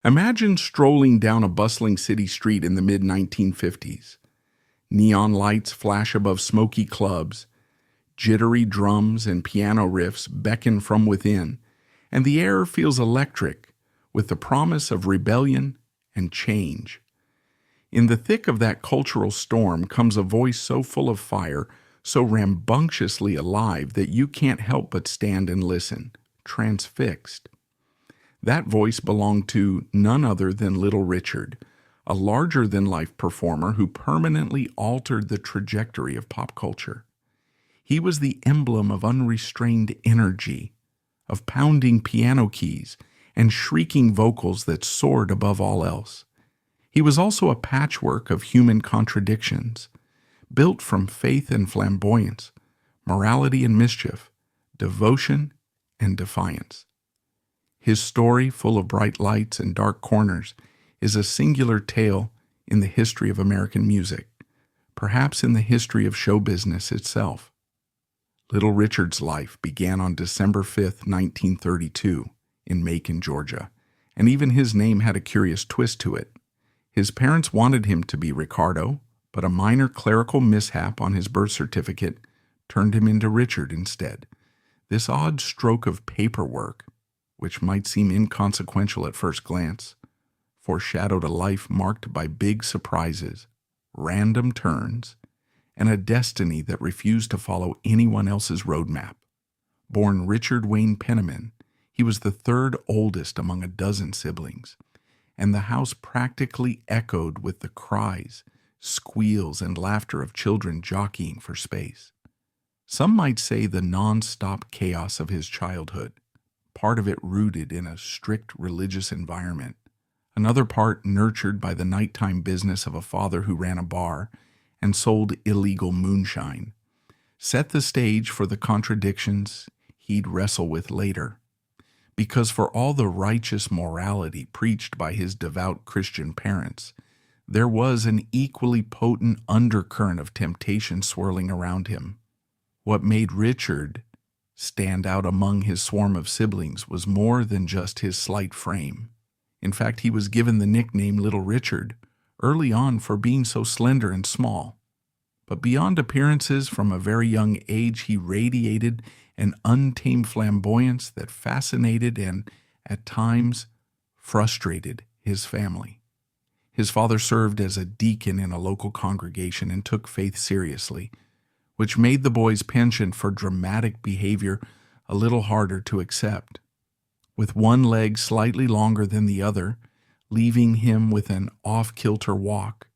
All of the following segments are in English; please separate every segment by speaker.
Speaker 1: Imagine strolling down a bustling city street in the mid-1950s. Neon lights flash above smoky clubs, jittery drums and piano riffs beckon from within, and the air feels electric with the promise of rebellion and change. In the thick of that cultural storm comes a voice so full of fire, so rambunctiously alive that you can't help but stand and listen, transfixed. That voice belonged to none other than Little Richard, a larger-than-life performer who permanently altered the trajectory of pop culture. He was the emblem of unrestrained energy, of pounding piano keys and shrieking vocals that soared above all else. He was also a patchwork of human contradictions, built from faith and flamboyance, morality and mischief, devotion and defiance. His story, full of bright lights and dark corners, is a singular tale in the history of American music, perhaps in the history of show business itself. Little Richard's life began on December 5, 1932, in Macon, Georgia, and even his name had a curious twist to it. His parents wanted him to be Ricardo, but a minor clerical mishap on his birth certificate turned him into Richard instead. This odd stroke of paperwork, which might seem inconsequential at first glance, foreshadowed a life marked by big surprises, random turns, and a destiny that refused to follow anyone else's roadmap. Born Richard Wayne Penniman, he was the third oldest among a dozen siblings, and the house practically echoed with the cries, squeals, and laughter of children jockeying for space. Some might say the non-stop chaos of his childhood, part of it rooted in a strict religious environment, another part nurtured by the nighttime business of a father who ran a bar and sold illegal moonshine, set the stage for the contradictions he'd wrestle with later. Because for all the righteous morality preached by his devout Christian parents, there was an equally potent undercurrent of temptation swirling around him. What made Richard stand out among his swarm of siblings was more than just his slight frame. In fact, he was given the nickname Little Richard early on for being so slender and small. But beyond appearances, from a very young age, he radiated an untamed flamboyance that fascinated and, at times, frustrated his family. His father served as a deacon in a local congregation and took faith seriously, which made the boy's penchant for dramatic behavior a little harder to accept. With one leg slightly longer than the other, leaving him with an off-kilter walk,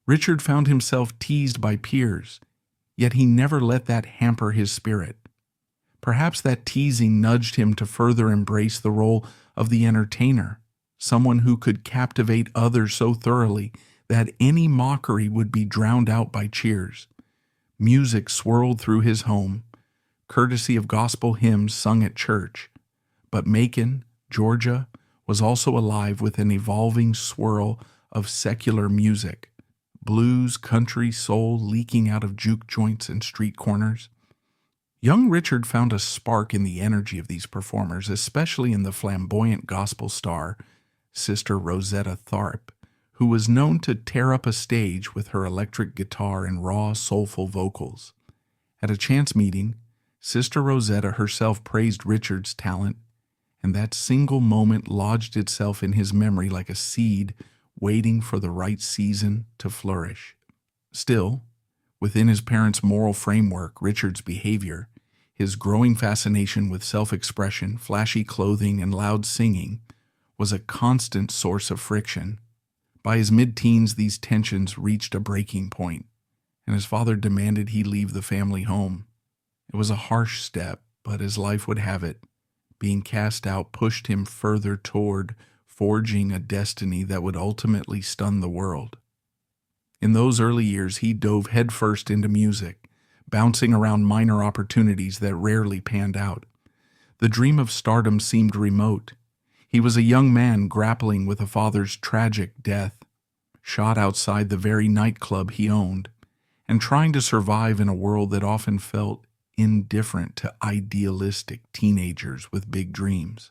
Speaker 1: Richard found himself teased by peers, yet he never let that hamper his spirit. Perhaps that teasing nudged him to further embrace the role of the entertainer, someone who could captivate others so thoroughly that any mockery would be drowned out by cheers. Music swirled through his home, courtesy of gospel hymns sung at church, but Macon, Georgia, was also alive with an evolving swirl of secular music, blues, country, soul leaking out of juke joints and street corners. Young Richard found a spark in the energy of these performers, especially in the flamboyant gospel star, Sister Rosetta Tharpe, who was known to tear up a stage with her electric guitar and raw, soulful vocals. At a chance meeting, Sister Rosetta herself praised Richard's talent, and that single moment lodged itself in his memory like a seed waiting for the right season to flourish. Still, within his parents' moral framework, Richard's behavior, his growing fascination with self-expression, flashy clothing, and loud singing, was a constant source of friction. By his mid-teens, these tensions reached a breaking point, and his father demanded he leave the family home. It was a harsh step, but as life would have it, being cast out pushed him further toward forging a destiny that would ultimately stun the world. In those early years, he dove headfirst into music, bouncing around minor opportunities that rarely panned out. The dream of stardom seemed remote. He was a young man grappling with a father's tragic death, shot outside the very nightclub he owned, and trying to survive in a world that often felt indifferent to idealistic teenagers with big dreams.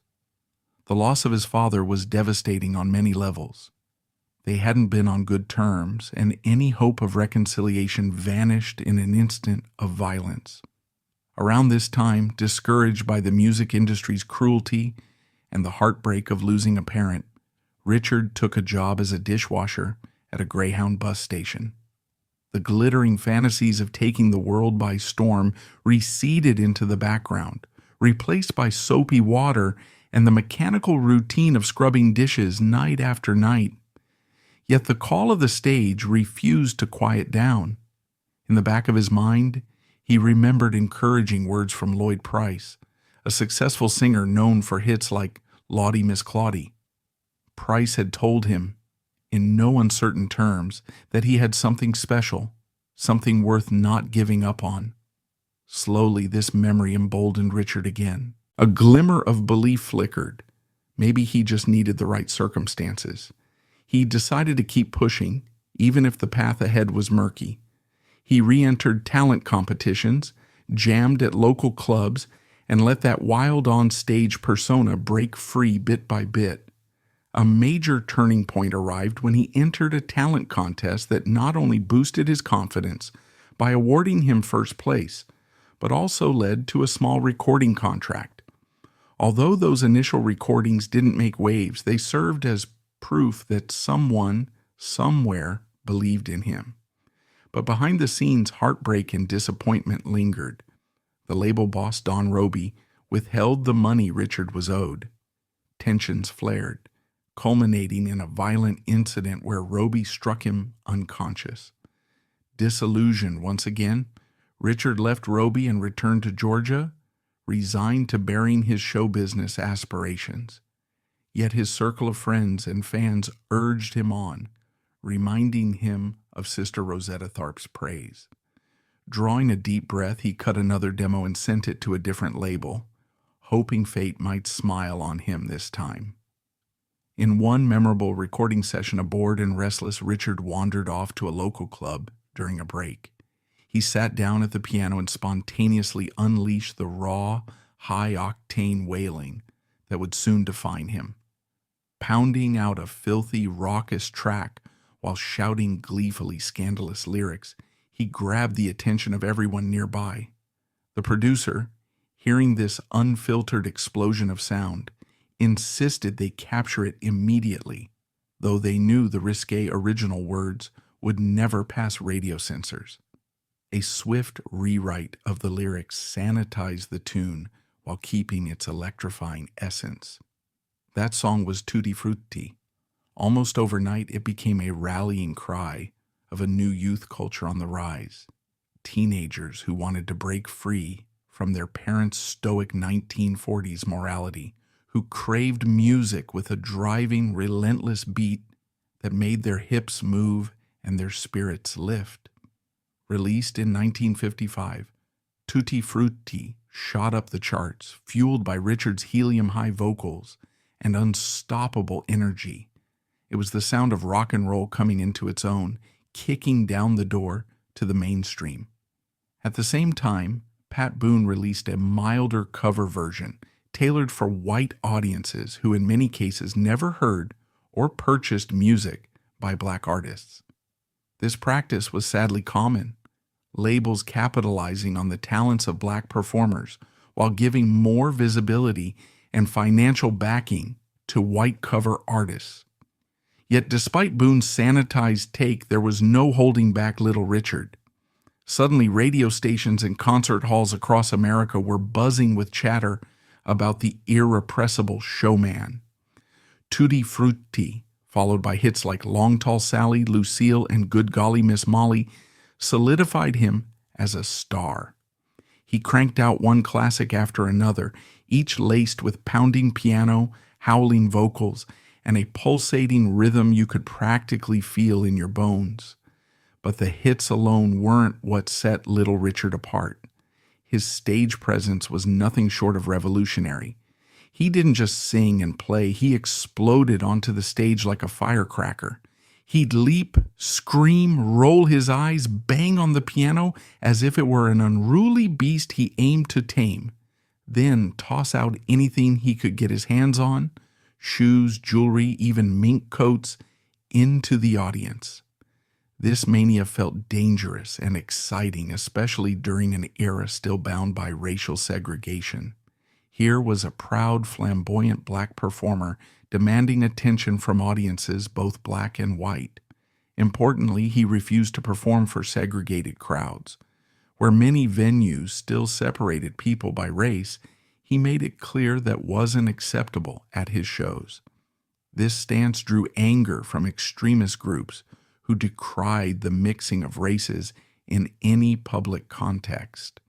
Speaker 1: The loss of his father was devastating on many levels. They hadn't been on good terms, and any hope of reconciliation vanished in an instant of violence. Around this time, discouraged by the music industry's cruelty and the heartbreak of losing a parent, Richard took a job as a dishwasher at a Greyhound bus station. The glittering fantasies of taking the world by storm receded into the background, replaced by soapy water and the mechanical routine of scrubbing dishes night after night. Yet the call of the stage refused to quiet down. In the back of his mind, he remembered encouraging words from Lloyd Price, a successful singer known for hits like Lottie Miss Claudie. Price had told him, in no uncertain terms, that he had something special, something worth not giving up on. Slowly, this memory emboldened Richard again. A glimmer of belief flickered. Maybe he just needed the right circumstances. He decided to keep pushing, even if the path ahead was murky. He re-entered talent competitions, jammed at local clubs, and let that wild on-stage persona break free bit by bit. A major turning point arrived when he entered a talent contest that not only boosted his confidence by awarding him first place, but also led to a small recording contract. Although those initial recordings didn't make waves, they served as proof that someone, somewhere, believed in him. But behind the scenes, heartbreak and disappointment lingered. The label boss, Don Roby, withheld the money Richard was owed. Tensions flared, culminating in a violent incident where Roby struck him unconscious. Disillusioned once again, Richard left Roby and returned to Georgia, resigned to burying his show business aspirations. Yet his circle of friends and fans urged him on, reminding him of Sister Rosetta Tharpe's praise. Drawing a deep breath, he cut another demo and sent it to a different label, hoping fate might smile on him this time. In one memorable recording session, a bored and restless Richard wandered off to a local club during a break. He sat down at the piano and spontaneously unleashed the raw, high-octane wailing that would soon define him. Pounding out a filthy, raucous track while shouting gleefully scandalous lyrics, he grabbed the attention of everyone nearby. The producer, hearing this unfiltered explosion of sound, insisted they capture it immediately, though they knew the risque original words would never pass radio censors. A swift rewrite of the lyrics sanitized the tune while keeping its electrifying essence. That song was Tutti Frutti. Almost overnight, it became a rallying cry of a new youth culture on the rise. Teenagers who wanted to break free from their parents' stoic 1940s morality, who craved music with a driving, relentless beat that made their hips move and their spirits lift. Released in 1955, Tutti Frutti shot up the charts, fueled by Richard's helium-high vocals and unstoppable energy. It was the sound of rock and roll coming into its own, kicking down the door to the mainstream. At the same time, Pat Boone released a milder cover version tailored for white audiences who in many cases never heard or purchased music by black artists. This practice was sadly common, labels capitalizing on the talents of black performers while giving more visibility and financial backing to white cover artists. Yet despite Boone's sanitized take, there was no holding back Little Richard. Suddenly, radio stations and concert halls across America were buzzing with chatter about the irrepressible showman. Tutti Frutti, followed by hits like Long Tall Sally, Lucille, and Good Golly Miss Molly, solidified him as a star. He cranked out one classic after another, each laced with pounding piano, howling vocals, and a pulsating rhythm you could practically feel in your bones. But the hits alone weren't what set Little Richard apart. His stage presence was nothing short of revolutionary. He didn't just sing and play, he exploded onto the stage like a firecracker. He'd leap, scream, roll his eyes, bang on the piano as if it were an unruly beast he aimed to tame, then toss out anything he could get his hands on, shoes, jewelry, even mink coats, into the audience. This mania felt dangerous and exciting, especially during an era still bound by racial segregation. Here was a proud, flamboyant black performer demanding attention from audiences both black and white. Importantly, he refused to perform for segregated crowds. Where many venues still separated people by race, he made it clear that wasn't acceptable at his shows. This stance drew anger from extremist groups who decried the mixing of races in any public context,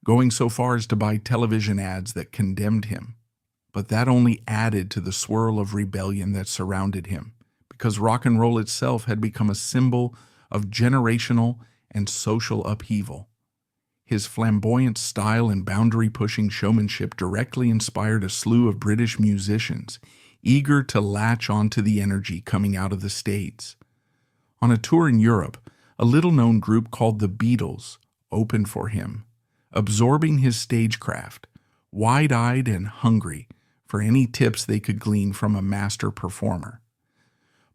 Speaker 1: going so far as to buy television ads that condemned him. But that only added to the swirl of rebellion that surrounded him, because rock and roll itself had become a symbol of generational and social upheaval. His flamboyant style and boundary-pushing showmanship directly inspired a slew of British musicians, eager to latch onto the energy coming out of the States. On a tour in Europe, a little-known group called the Beatles opened for him, absorbing his stagecraft, wide-eyed and hungry for any tips they could glean from a master performer.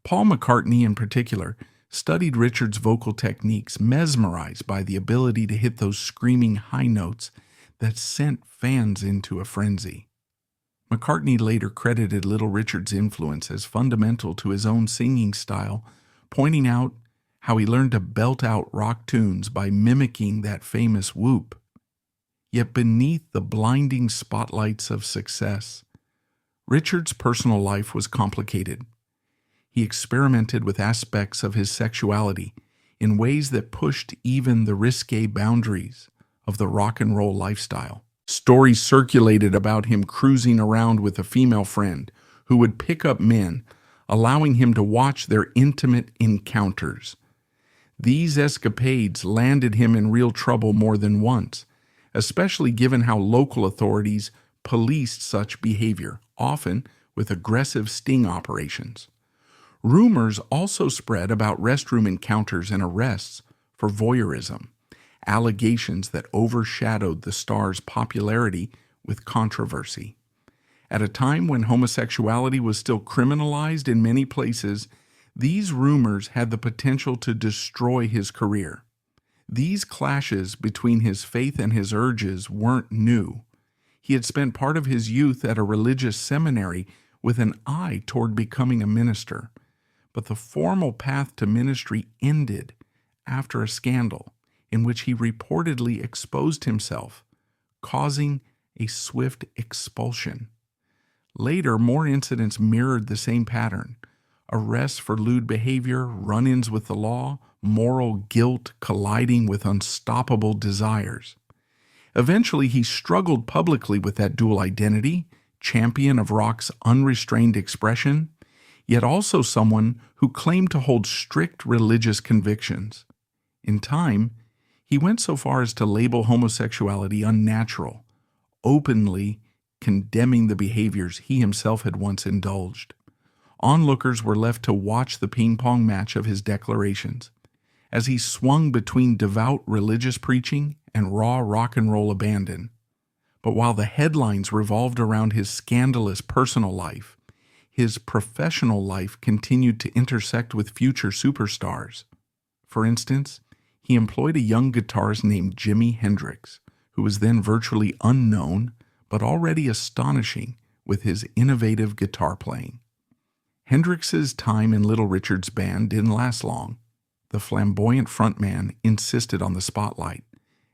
Speaker 1: Paul McCartney, in particular, studied Richard's vocal techniques, mesmerized by the ability to hit those screaming high notes that sent fans into a frenzy. McCartney later credited Little Richard's influence as fundamental to his own singing style, pointing out how he learned to belt out rock tunes by mimicking that famous whoop. Yet beneath the blinding spotlights of success, Richard's personal life was complicated. He experimented with aspects of his sexuality in ways that pushed even the risque boundaries of the rock and roll lifestyle. Stories circulated about him cruising around with a female friend who would pick up men, allowing him to watch their intimate encounters. These escapades landed him in real trouble more than once, especially given how local authorities policed such behavior, often with aggressive sting operations. Rumors also spread about restroom encounters and arrests for voyeurism, allegations that overshadowed the star's popularity with controversy. At a time when homosexuality was still criminalized in many places, these rumors had the potential to destroy his career. These clashes between his faith and his urges weren't new. He had spent part of his youth at a religious seminary with an eye toward becoming a minister. But the formal path to ministry ended after a scandal in which he reportedly exposed himself, causing a swift expulsion. Later, more incidents mirrored the same pattern: arrests for lewd behavior, run-ins with the law, moral guilt colliding with unstoppable desires. Eventually, he struggled publicly with that dual identity, champion of rock's unrestrained expression, yet also someone who claimed to hold strict religious convictions. In time, he went so far as to label homosexuality unnatural, openly condemning the behaviors he himself had once indulged. Onlookers were left to watch the ping-pong match of his declarations, as he swung between devout religious preaching and raw rock and roll abandon. But while the headlines revolved around his scandalous personal life, his professional life continued to intersect with future superstars. For instance, he employed a young guitarist named Jimi Hendrix, who was then virtually unknown but already astonishing with his innovative guitar playing. Hendrix's time in Little Richard's band didn't last long. The flamboyant frontman insisted on the spotlight,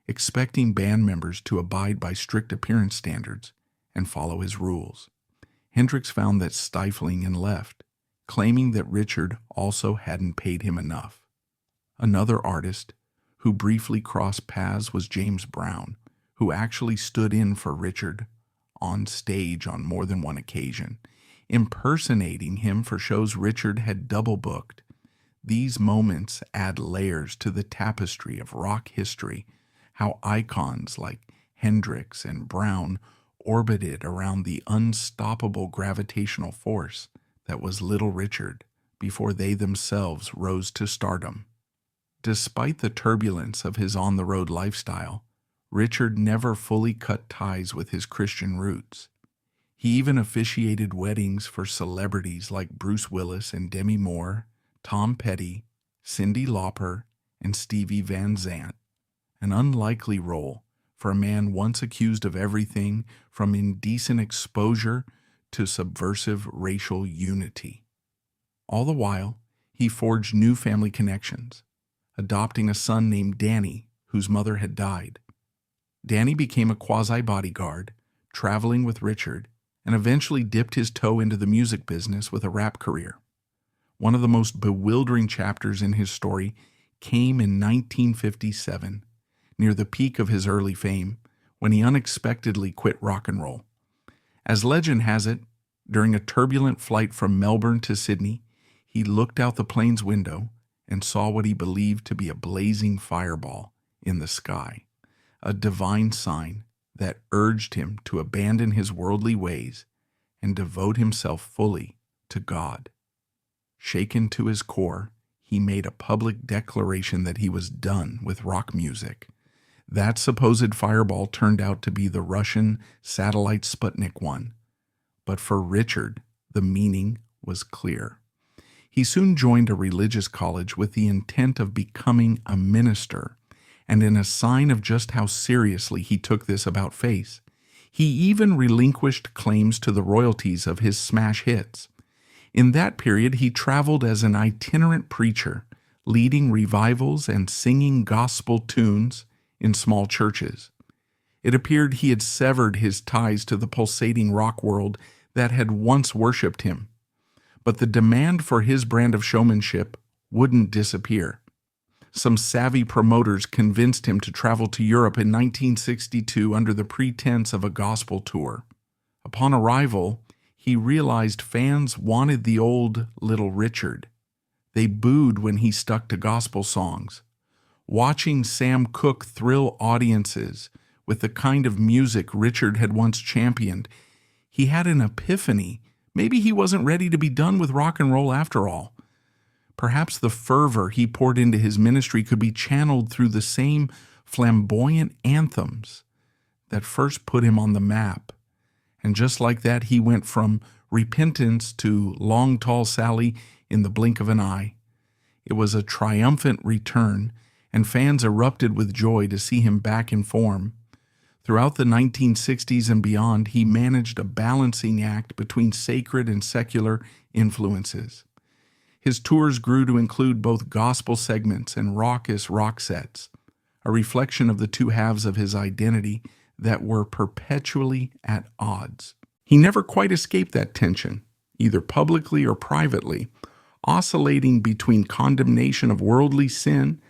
Speaker 1: expecting band members to abide by strict appearance standards and follow his rules. Hendrix found that stifling and left, claiming that Richard also hadn't paid him enough. Another artist who briefly crossed paths was James Brown, who actually stood in for Richard on stage on more than one occasion, impersonating him for shows Richard had double booked. These moments add layers to the tapestry of rock history, how icons like Hendrix and Brown orbited around the unstoppable gravitational force that was Little Richard before they themselves rose to stardom. Despite the turbulence of his on-the-road lifestyle, Richard never fully cut ties with his Christian roots. He even officiated weddings for celebrities like Bruce Willis and Demi Moore, Tom Petty, Cyndi Lauper, and Stevie Van Zandt. An unlikely role for a man once accused of everything from indecent exposure to subversive racial unity. All the while, he forged new family connections, adopting a son named Danny, whose mother had died. Danny became a quasi-bodyguard, traveling with Richard, and eventually dipped his toe into the music business with a rap career. One of the most bewildering chapters in his story came in 1957, near the peak of his early fame, when he unexpectedly quit rock and roll. As legend has it, during a turbulent flight from Melbourne to Sydney, he looked out the plane's window and saw what he believed to be a blazing fireball in the sky, a divine sign that urged him to abandon his worldly ways and devote himself fully to God. Shaken to his core, he made a public declaration that he was done with rock music. That supposed fireball turned out to be the Russian satellite Sputnik 1. But for Richard, the meaning was clear. He soon joined a religious college with the intent of becoming a minister, and in a sign of just how seriously he took this about-face, he even relinquished claims to the royalties of his smash hits. In that period, he traveled as an itinerant preacher, leading revivals and singing gospel tunes in small churches. It appeared he had severed his ties to the pulsating rock world that had once worshipped him. But the demand for his brand of showmanship wouldn't disappear. Some savvy promoters convinced him to travel to Europe in 1962 under the pretense of a gospel tour. Upon arrival, he realized fans wanted the old Little Richard. They booed when he stuck to gospel songs. Watching Sam Cooke thrill audiences with the kind of music Richard had once championed, he had an epiphany. Maybe he wasn't ready to be done with rock and roll after all. Perhaps the fervor he poured into his ministry could be channeled through the same flamboyant anthems that first put him on the map. And just like that, he went from repentance to Long Tall Sally in the blink of an eye. It was a triumphant return, and fans erupted with joy to see him back in form. Throughout the 1960s and beyond, he managed a balancing act between sacred and secular influences. His tours grew to include both gospel segments and raucous rock sets, a reflection of the two halves of his identity that were perpetually at odds. He never quite escaped that tension, either publicly or privately, oscillating between condemnation of worldly sin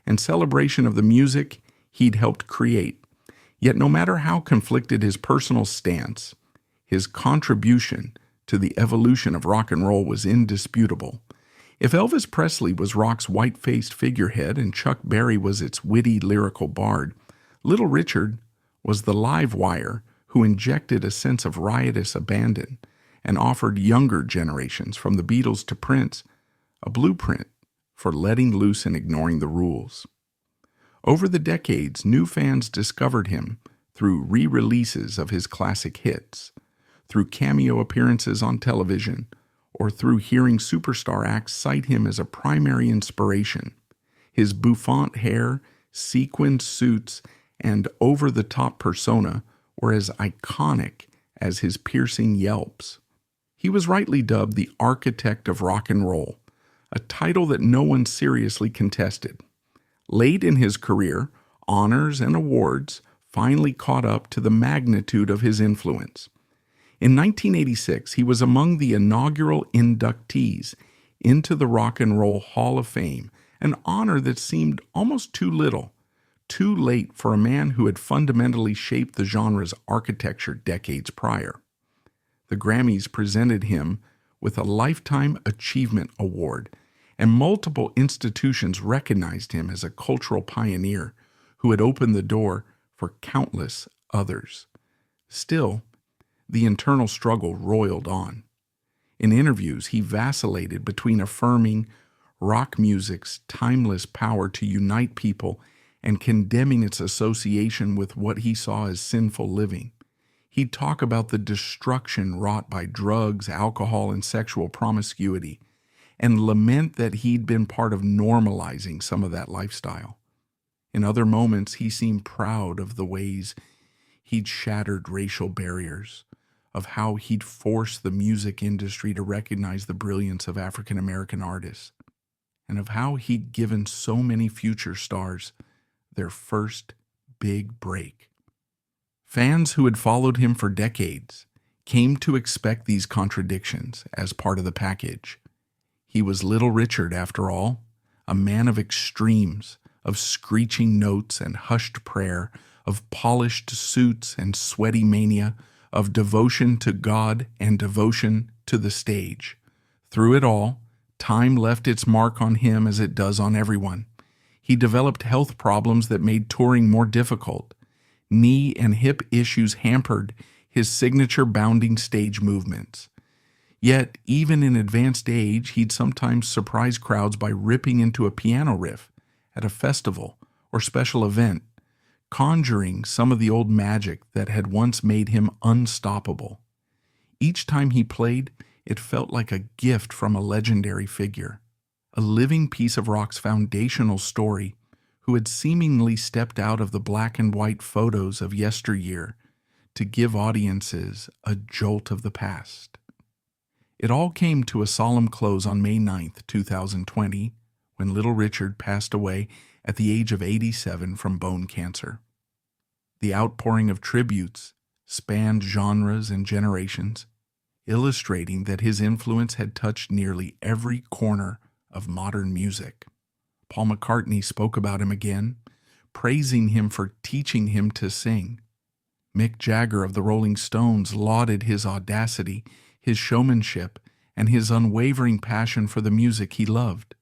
Speaker 1: and celebration of the music he'd helped create. Yet no matter how conflicted his personal stance, his contribution to the evolution of rock and roll was indisputable. If Elvis Presley was rock's white-faced figurehead and Chuck Berry was its witty lyrical bard, Little Richard was the live wire who injected a sense of riotous abandon and offered younger generations, from the Beatles to Prince, a blueprint for letting loose and ignoring the rules. Over the decades, new fans discovered him through re-releases of his classic hits, through cameo appearances on television, or through hearing superstar acts cite him as a primary inspiration. His bouffant hair, sequined suits, and over-the-top persona were as iconic as his piercing yelps. He was rightly dubbed the architect of rock and roll, a title that no one seriously contested. Late in his career, honors and awards finally caught up to the magnitude of his influence. In 1986, he was among the inaugural inductees into the Rock and Roll Hall of Fame, an honor that seemed almost too little, too late for a man who had fundamentally shaped the genre's architecture decades prior. The Grammys presented him with a Lifetime Achievement Award, and multiple institutions recognized him as a cultural pioneer who had opened the door for countless others. Still, the internal struggle roiled on. In interviews, he vacillated between affirming rock music's timeless power to unite people and condemning its association with what he saw as sinful living. He'd talk about the destruction wrought by drugs, alcohol, and sexual promiscuity, and lament that he'd been part of normalizing some of that lifestyle. In other moments, he seemed proud of the ways he'd shattered racial barriers, of how he'd forced the music industry to recognize the brilliance of African American artists, and of how he'd given so many future stars their first big break. Fans who had followed him for decades came to expect these contradictions as part of the package. He was Little Richard, after all, a man of extremes, of screeching notes and hushed prayer, of polished suits and sweaty mania, of devotion to God and devotion to the stage. Through it all, time left its mark on him as it does on everyone. He developed health problems that made touring more difficult. Knee and hip issues hampered his signature bounding stage movements. Yet, even in advanced age, he'd sometimes surprise crowds by ripping into a piano riff at a festival or special event, conjuring some of the old magic that had once made him unstoppable. Each time he played, it felt like a gift from a legendary figure, a living piece of rock's foundational story, who had seemingly stepped out of the black and white photos of yesteryear to give audiences a jolt of the past. It all came to a solemn close on May 9th, 2020, when Little Richard passed away at the age of 87 from bone cancer. The outpouring of tributes spanned genres and generations, illustrating that his influence had touched nearly every corner of modern music. Paul McCartney spoke about him again, praising him for teaching him to sing. Mick Jagger of the Rolling Stones lauded his audacity, his showmanship, and his unwavering passion for the music he loved.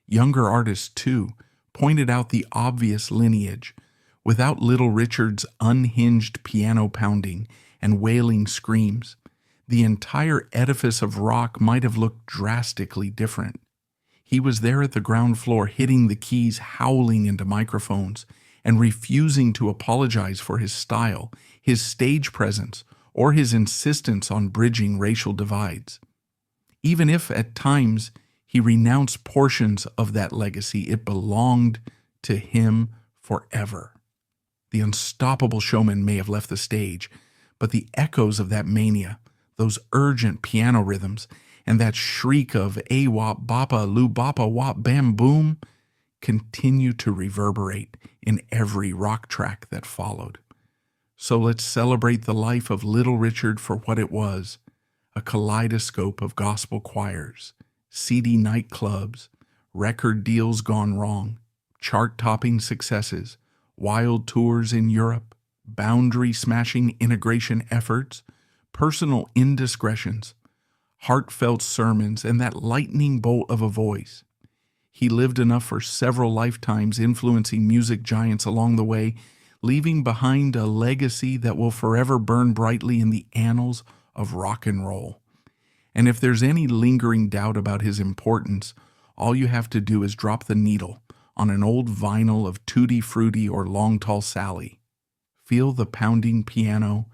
Speaker 1: Younger artists, too, pointed out the obvious lineage. Without Little Richard's unhinged piano pounding and wailing screams, the entire edifice of rock might have looked drastically different. He was there at the ground floor, hitting the keys, howling into microphones, and refusing to apologize for his style, his stage presence, or his insistence on bridging racial divides. Even if, at times, he renounced portions of that legacy, it belonged to him forever. The unstoppable showman may have left the stage, but the echoes of that mania, those urgent piano rhythms, and that shriek of A-wop, bapa, loo, bapa, wop, bam, boom, continue to reverberate in every rock track that followed. So let's celebrate the life of Little Richard for what it was, a kaleidoscope of gospel choirs, seedy nightclubs, record deals gone wrong, chart-topping successes, wild tours in Europe, boundary-smashing integration efforts, personal indiscretions, heartfelt sermons, and that lightning bolt of a voice. He lived enough for several lifetimes, influencing music giants along the way, leaving behind a legacy that will forever burn brightly in the annals of rock and roll. And if there's any lingering doubt about his importance, all you have to do is drop the needle on an old vinyl of Tutti Frutti or Long Tall Sally. Feel the pounding piano,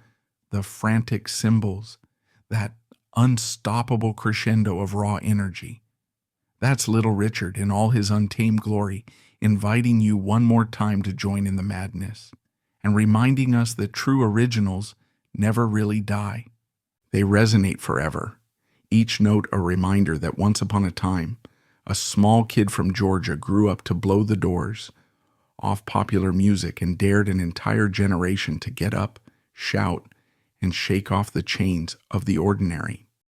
Speaker 1: the frantic cymbals, that unstoppable crescendo of raw energy. That's Little Richard in all his untamed glory, inviting you one more time to join in the madness, and reminding us that true originals never really die. They resonate forever, each note a reminder that once upon a time, a small kid from Georgia grew up to blow the doors off popular music and dared an entire generation to get up, shout, and shake off the chains of the ordinary.